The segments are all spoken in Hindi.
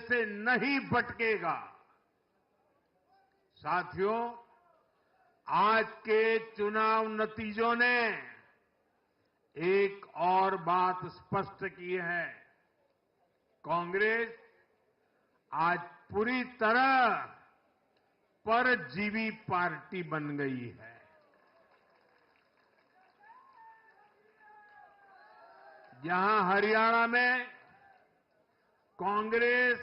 से नहीं भटकेगा। साथियों, आज के चुनाव नतीजों ने एक और बात स्पष्ट की है। कांग्रेस आज पूरी तरह परजीवी पार्टी बन गई है। जहां हरियाणा में कांग्रेस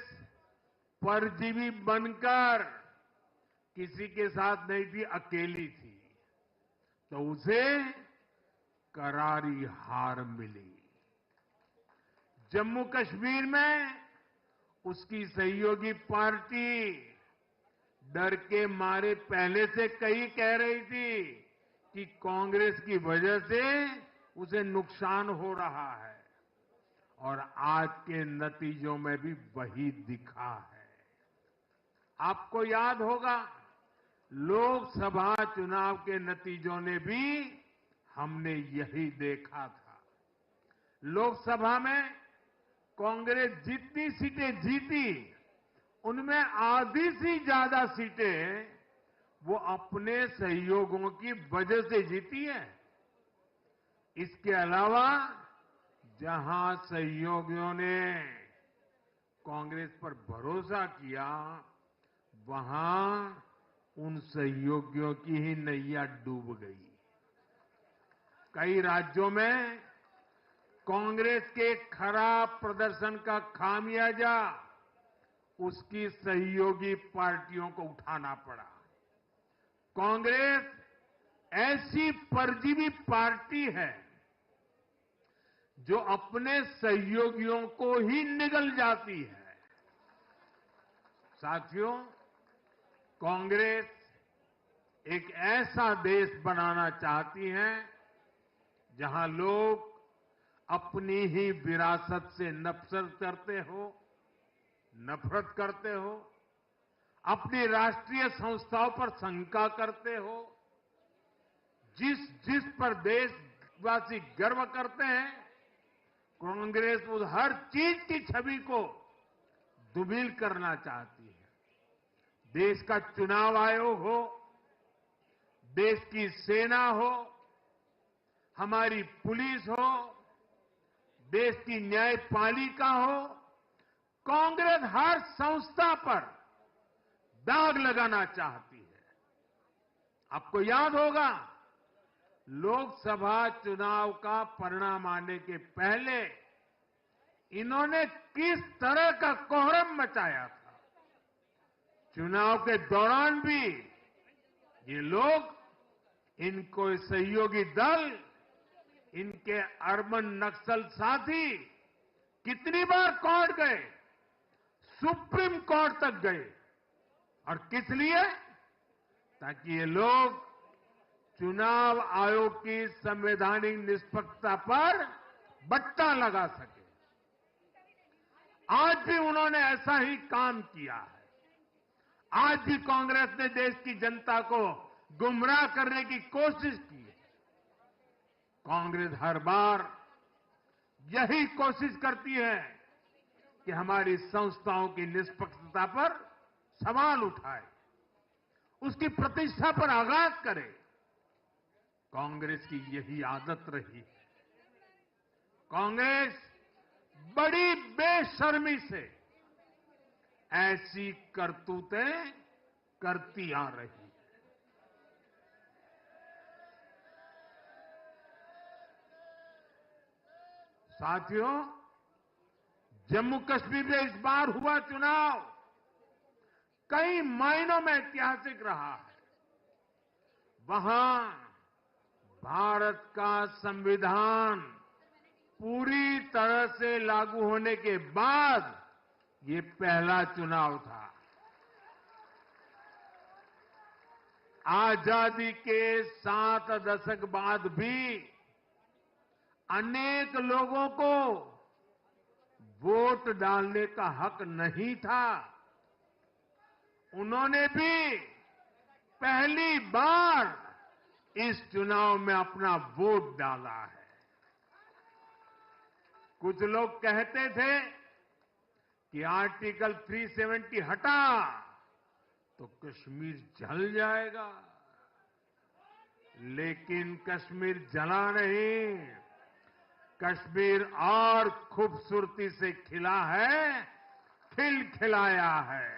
परजीवी बनकर किसी के साथ नहीं थी, अकेली थी, तो उसे करारी हार मिली। जम्मू कश्मीर में उसकी सहयोगी पार्टी डर के मारे पहले से कई कह रही थी कि कांग्रेस की वजह से उसे नुकसान हो रहा है, और आज के नतीजों में भी वही दिखा है। आपको याद होगा, लोकसभा चुनाव के नतीजों ने भी हमने यही देखा था। लोकसभा में कांग्रेस जितनी सीटें जीती, उनमें आधी से ज्यादा सीटें वो अपने सहयोगियों की वजह से जीती है। इसके अलावा जहां सहयोगियों ने कांग्रेस पर भरोसा किया, वहां उन सहयोगियों की ही नैया डूब गई। कई राज्यों में कांग्रेस के खराब प्रदर्शन का खामियाजा उसकी सहयोगी पार्टियों को उठाना पड़ा। कांग्रेस ऐसी परजीवी पार्टी है जो अपने सहयोगियों को ही निगल जाती है। साथियों, कांग्रेस एक ऐसा देश बनाना चाहती है जहां लोग अपनी ही विरासत से नफरत करते हो, अपनी राष्ट्रीय संस्थाओं पर शंका करते हो। जिस पर देशवासी गर्व करते हैं, कांग्रेस उस हर चीज की छवि को धूमिल करना चाहती है। देश का चुनाव आयोग हो, देश की सेना हो, हमारी पुलिस हो, देश की न्यायपालिका हो, कांग्रेस हर संस्था पर दाग लगाना चाहती है। आपको याद होगा, लोकसभा चुनाव का परिणाम आने के पहले इन्होंने किस तरह का कोहराम मचाया था। चुनाव के दौरान भी ये लोग, इनको सहयोगी दल, इनके अर्बन नक्सल साथी कितनी बार कोर्ट गए, सुप्रीम कोर्ट तक गए, और किस लिए? ताकि ये लोग चुनाव आयोग की संवैधानिक निष्पक्षता पर बट्टा लगा सके। आज भी उन्होंने ऐसा ही काम किया है। आज भी कांग्रेस ने देश की जनता को गुमराह करने की कोशिश की है। कांग्रेस हर बार यही कोशिश करती है कि हमारी संस्थाओं की निष्पक्षता पर सवाल उठाए, उसकी प्रतिष्ठा पर आघात करे। कांग्रेस की यही आदत रही है। कांग्रेस बड़ी बेशर्मी से ऐसी करतूतें करती आ रही है। साथियों, जम्मू कश्मीर में इस बार हुआ चुनाव कई मायनों में ऐतिहासिक रहा है। वहां भारत का संविधान पूरी तरह से लागू होने के बाद ये पहला चुनाव था। आजादी के 7 दशक बाद भी अनेक लोगों को वोट डालने का हक नहीं था। उन्होंने भी पहली बार इस चुनाव में अपना वोट डाला है। कुछ लोग कहते थे कि आर्टिकल 370 हटा तो कश्मीर जल जाएगा। लेकिन कश्मीर जला नहीं, कश्मीर और खूबसूरती से खिला है, खिलखिलाया है।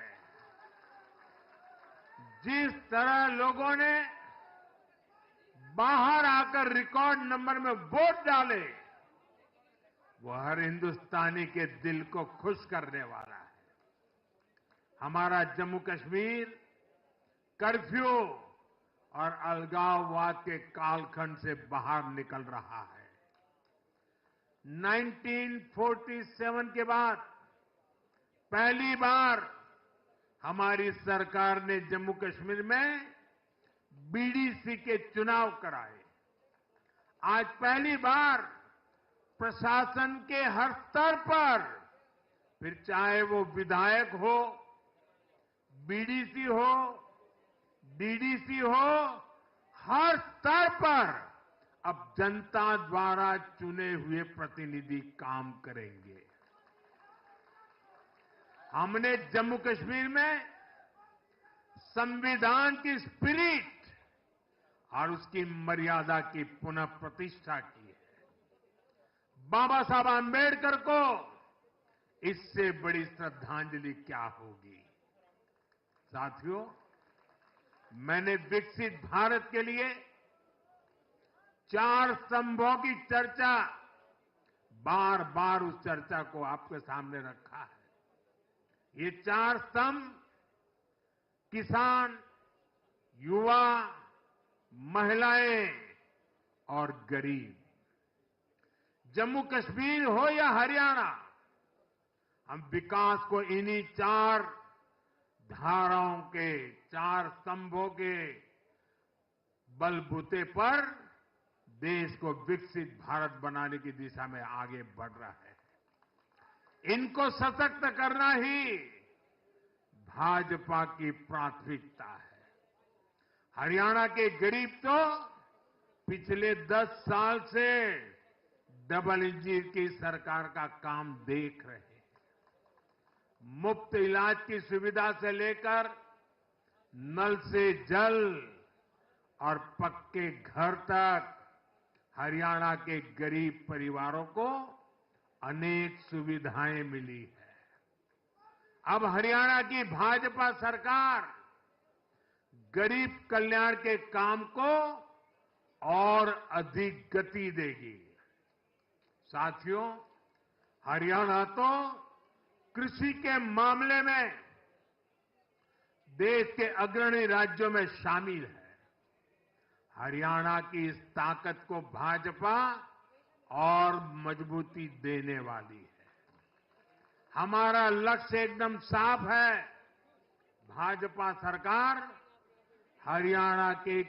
जिस तरह लोगों ने बाहर आकर रिकॉर्ड नंबर में वोट डाले, वो हर हिंदुस्तानी के दिल को खुश करने वाला है। हमारा जम्मू कश्मीर कर्फ्यू और अलगाववाद के कालखंड से बाहर निकल रहा है। 1947 के बाद पहली बार हमारी सरकार ने जम्मू कश्मीर में बीडीसी के चुनाव कराए। आज पहली बार प्रशासन के हर स्तर पर, फिर चाहे वो विधायक हो, बीडीसी हो, डीडीसी हो, हर स्तर पर अब जनता द्वारा चुने हुए प्रतिनिधि काम करेंगे। हमने जम्मू कश्मीर में संविधान की स्पिरिट और उसकी मर्यादा की पुनः प्रतिष्ठा की है। बाबा साहब आंबेडकर को इससे बड़ी श्रद्धांजलि क्या होगी। साथियों, मैंने विकसित भारत के लिए 4 स्तंभों की चर्चा, बार बार उस चर्चा को आपके सामने रखा है। ये 4 स्तंभ किसान, युवा, महिलाएं और गरीब। जम्मू कश्मीर हो या हरियाणा, हम विकास को इन्हीं 4 धाराओं के, 4 स्तंभों के बलबूते पर देश को विकसित भारत बनाने की दिशा में आगे बढ़ रहा है। इनको सशक्त करना ही भाजपा की प्राथमिकता है। हरियाणा के गरीब तो पिछले 10 साल से डबल इंजन की सरकार का काम देख रहे हैं। मुफ्त इलाज की सुविधा से लेकर नल से जल और पक्के घर तक हरियाणा के गरीब परिवारों को अनेक सुविधाएं मिली है। अब हरियाणा की भाजपा सरकार गरीब कल्याण के काम को और अधिक गति देगी। साथियों, हरियाणा तो कृषि के मामले में देश के अग्रणी राज्यों में शामिल है। हरियाणा की इस ताकत को भाजपा और मजबूती देने वाली है। हमारा लक्ष्य एकदम साफ है। भाजपा सरकार हरियाणा के